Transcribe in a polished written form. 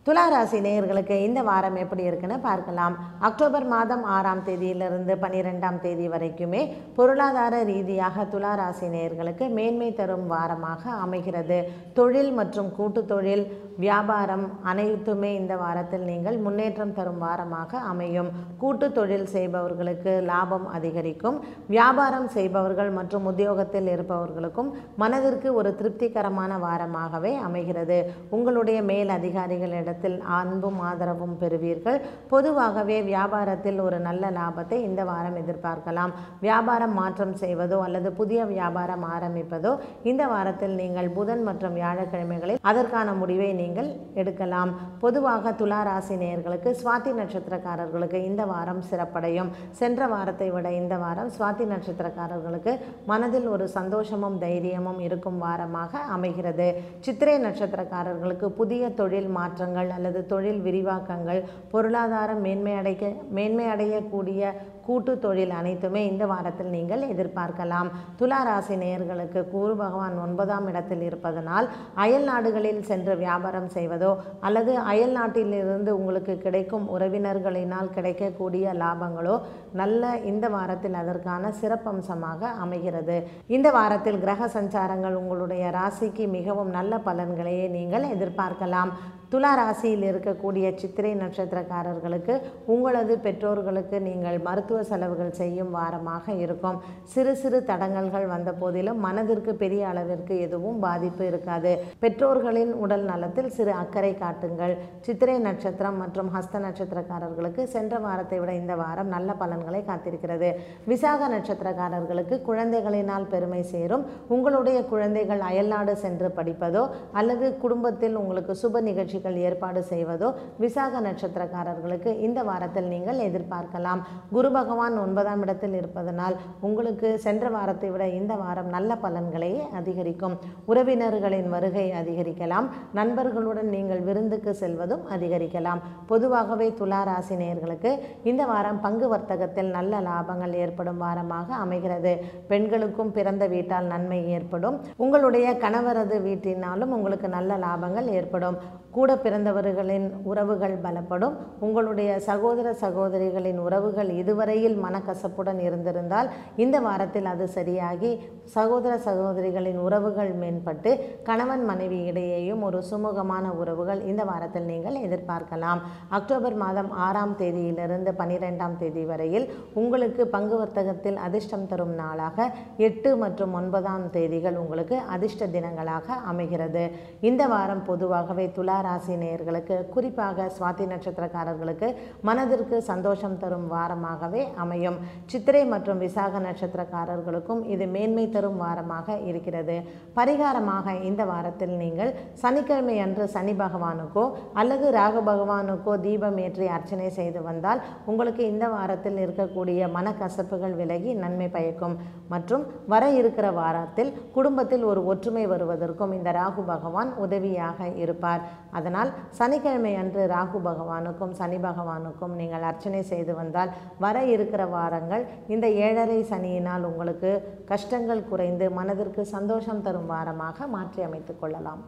துலா ராசி நேயர்களுக்கு இந்த வாரம் எப்படி இருக்குன்னு பார்க்கலாம். அக்டோபர் மாதம் 6ஆம் தேதியிலிருந்து 12ஆம் தேதி வரைக்குமே பொருளாதார ரீதியாக துலா ராசி நேயர்களுக்கு மேன்மை தரும் வாரமாக அமைகிறது. தொழில் மற்றும் கூட்டு தொழில், வியாபாரம் அனைத்துமே இந்த வாரத்தில் நீங்கள் முன்னேற்றம் தரும் வாரமாக அமையும். கூட்டு தொழில் செய்பவர்களுக்கு லாபம் அதிகரிக்கும். வியாபாரம் செய்பவர்கள் மற்றும் உத்தியோகத்தில் இருப்பவர்களுக்கும் மனதிற்கு ஒரு திருப்திகரமான வாரமாகவே அமைகிறது. உங்களுடைய மேல் அதிகாரிகளிடம் அன்பும் ஆதரவும் பெறுவீர்கள். பொதுவாகவே வியாபாரத்தில் ஒரு நல்ல லாபத்தை இந்த வாரம் எதிர்பார்க்கலாம். வியாபாரம் மாற்றம் செய்வதோ அல்லது புதிய வியாபாரம் ஆரம்பிப்பதோ இந்த வாரத்தில் நீங்கள் புதன் மற்றும் வியாழக்கிழமைகளில் அதற்கான முடிவை நீங்கள் எடுக்கலாம். பொதுவாக துலா ராசி நேயர்களுக்கு சுவாதி நட்சத்திரக்காரர்களுக்கு இந்த வாரம் சிறப்படையும். சென்ற வாரத்தை விட இந்த வாரம் சுவாதி நட்சத்திரக்காரர்களுக்கு மனதில் ஒரு சந்தோஷமும் தைரியமும் இருக்கும் வாரமாக அமைகிறது. சித்திரை நட்சத்திரக்காரர்களுக்கு புதிய தொழில் மாற்றங்கள் அல்லது தொழில் விரிவாக்கங்கள், பொருளாதாரம் மேன்மையடையக்கூடிய கூட்டு தொழில் அனைத்துமே இந்த வாரத்தில் நீங்கள் எதிர்பார்க்கலாம். துலா ராசி நேயர்களுக்கு குரு பகவான் 9ஆம் இடத்தில் இருப்பதனால் அயல் நாடுகளில் சென்று வியாபாரம் செய்வதோ அல்லது அயல் நாட்டிலிருந்து உங்களுக்கு கிடைக்கும் உறவினர்களினால் கிடைக்கக்கூடிய லாபங்களோ நல்ல இந்த வாரத்தில் அதற்கான சிறப்பம்சமாக அமைகிறது. இந்த வாரத்தில் கிரக சஞ்சாரங்கள் உங்களுடைய ராசிக்கு மிகவும் நல்ல பலன்களையே நீங்கள் எதிர்பார்க்கலாம். துலா ராசியில் இருக்கக்கூடிய சித்திரை நட்சத்திரக்காரர்களுக்கு உங்களது பெற்றோர்களுக்கு நீங்கள் மருத்துவ செலவுகள் செய்யும் வாரமாக இருக்கும். சிறு சிறு தடங்கல்கள் வந்த போதிலும் மனதிற்கு பெரிய அளவிற்கு எதுவும் பாதிப்பு இருக்காது. பெற்றோர்களின் உடல் நலத்தில் சிறு அக்கறை காட்டுங்கள். சித்திரை நட்சத்திரம் மற்றும் ஹஸ்த நட்சத்திரக்காரர்களுக்கு சென்ற வாரத்தை விட இந்த வாரம் நல்ல பலன்களை காத்திருக்கிறது. விசாக நட்சத்திரக்காரர்களுக்கு குழந்தைகளினால் பெருமை சேரும். உங்களுடைய குழந்தைகள் அயல்நாடு சென்று படிப்பதோ அல்லது குடும்பத்தில் உங்களுக்கு சுப நிகழ்ச்சி ஏற்பாடு செய்வதோ விசாக நட்சத்திரக்காரர்களுக்கு இந்த வாரத்தில் நீங்கள் எதிர்பார்க்கலாம். குரு பகவான் 9ஆம் இடத்தில் இருப்பதனால் உங்களுக்கு சென்ற வாரத்தை விட இந்த வாரம் நல்ல பலன்களை அதிகரிக்கும். உறவினர்களின் வருகை அதிகரிக்கலாம். நண்பர்களுடன் நீங்கள் விருந்துக்கு செல்வதும் அதிகரிக்கலாம். பொதுவாகவே துலா ராசி நேயர்களுக்கு இந்த வாரம் பங்கு வர்த்தகத்தில் நல்ல லாபங்கள் ஏற்படும் வாரமாக அமைகிறது. பெண்களுக்கும் பிறந்த வீட்டால் நன்மை ஏற்படும். உங்களுடைய கணவரது வீட்டினாலும் உங்களுக்கு நல்ல லாபங்கள் ஏற்படும். கூட பிறந்தவர்களின் உறவுகள் பலப்படும். உங்களுடைய சகோதர சகோதரிகளின் உறவுகள் இதுவரையில் மனக்கசப்புடன் இருந்திருந்தால் இந்த வாரத்தில் அது சரியாகி சகோதர சகோதரிகளின் உறவுகள் மேம்பட்டு கணவன் மனைவி இடையேயும் ஒரு சுமூகமான உறவுகள் இந்த வாரத்தில் நீங்கள் எதிர்பார்க்கலாம். அக்டோபர் மாதம் 6ஆம் தேதியிலிருந்து 12ஆம் தேதி வரையில் உங்களுக்கு பங்கு வர்த்தகத்தில் அதிர்ஷ்டம் தரும் நாளாக 8 மற்றும் 9ஆம் தேதிகள் உங்களுக்கு அதிர்ஷ்ட தினங்களாக அமைகிறது. இந்த வாரம் பொதுவாகவே துலா ராசி நேயர்களுக்கு குறிப்பாக சுவாதி நட்சத்திரக்காரர்களுக்கு மனதிற்கு சந்தோஷம் தரும் வாரமாகவே அமையும். சித்திரை மற்றும் விசாக நட்சத்திரக்காரர்களுக்கும் இது மேன்மை தரும் வாரமாக இருக்கிறது. பரிகாரமாக இந்த வாரத்தில் நீங்கள் சனிக்கிழமை அன்று சனி பகவானுக்கோ அல்லது ராகு பகவானுக்கோ தீபம் ஏற்றி அர்ச்சனை செய்து வந்தால் உங்களுக்கு இந்த வாரத்தில் இருக்கக்கூடிய மனக்கசப்புகள் விலகி நன்மை பயக்கும். மற்றும் வர இருக்கிற வாரத்தில் குடும்பத்தில் ஒரு ஒற்றுமை வருவதற்கும் இந்த ராகு பகவான் உதவியாக இருப்பார். அதனால் சனிக்கிழமை அன்று ராகு பகவானுக்கும் சனி பகவானுக்கும் நீங்கள் அர்ச்சனை செய்து வந்தால் வர இருக்கிற வாரங்கள் இந்த 7.5 சனியினால் உங்களுக்கு கஷ்டங்கள் குறைந்து மனதிற்கு சந்தோஷம் தரும் வாரமாக மாற்றி அமைத்துக் கொள்ளலாம்.